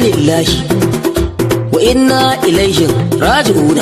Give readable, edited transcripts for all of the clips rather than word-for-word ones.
lillahi wa inna ilaihi raji'un.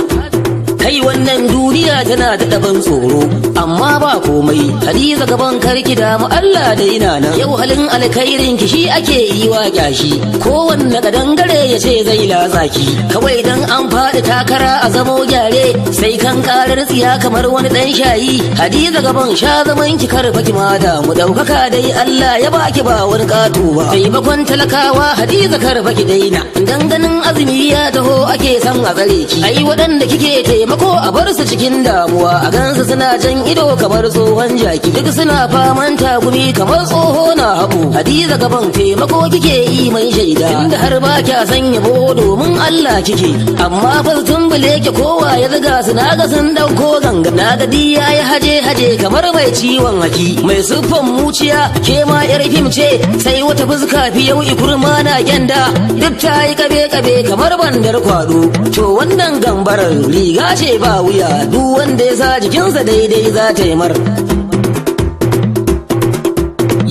Kai wannan duniya tana da daban tsoro amma ba komai. Hadiza gaban karki da mu Allah da ina nan. Yau halin alkhairin ki shi ake yi wa kyashi. Kowanne kadangare ya ce zai lazaki. Kawai dan an faɗi takara a zamo gyare sai kan karar tsiya kamar wani dan shayi. Hadiza gaban sha zaman ki karfa ki ma da mu daukaka dai Allah ya baki ba wani kato ba. Taimakon talakawa Hadiza karfa ki daina. Dan ganin azumi ya taho ake san a tsare ki. Ai waɗanda kike taimako a bar su cikin damuwa a gansu suna jan ido kamar tsohon jaki duk suna faman tagumi kamar tsoho na haɓu. Hadiza gaban taimako kike yi mai shaida inda har ba kya san yabo domin Allah kike amma fa tumbule ki kowa ya zaga su naga sun dauko ganga naga diya ya haje kamar mai ciwon haki mai siffan muciya ke ma yar fim ce sai wata fuska fi yau ikurma na gyanda duk ta yi kabe kamar bandar kwado. To wannan gambarar riga ce ba wuya duk wanda ya sa jikinsa daidai za ta yi mar.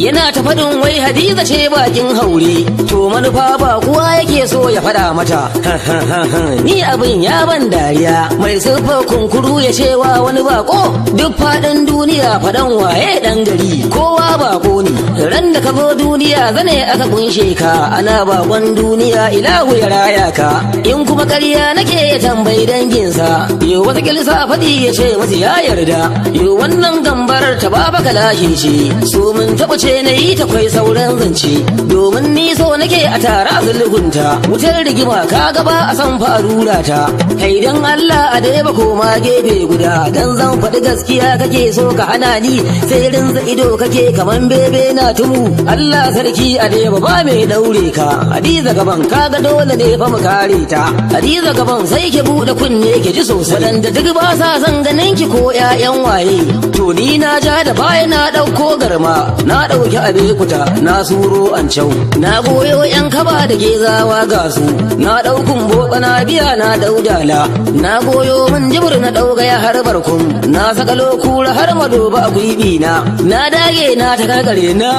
Yana ta faɗin wai Hadiza ce bakin haure to manufa ba kuwa yake so ya faɗa mata. Ni abin ya ban dariya mai siffar kunkuru ya ce wa wani bako duk faɗin duniya faɗan waye ɗan gari kowa bako ne. Ran da ka zo duniya zane aka kunshe ka ana bakon duniya ilahu ya raya ka. In kuma ƙarya nake ya tambayi danginsa yo wata kilsa faɗi ya ce masu ya yarda. Yo wannan gambarar ta ba baka lashe ce so mun taɓa ce na yi ta kwai sauran zance domin ni so nake a tara zulhunta wutar rigima ka gaba a san farura ta. Kai dan Allah a dai ba koma gefe guda dan zan faɗi gaskiya kake so ka hana ni sai rinza ido kake kaman bebe na tumu. Allah sarki a dai ba mai daure ka. Hadiza gaban kaga dole ne fa mu kare ta. Hadiza gaban sai ki bude kunne ki ji sosai wadanda duk ba sa san ganin ki ko ƴaƴan waye to ni na ja da baya na dauko garma na dauki abekuta na suro an cau na goyo yan kaba da gezawa ga su na daukun boka na biya na daudala na goyo mun jibur na dauga ya har barkun na sakalo kura har madoba a gwibi na dage na ta karkare na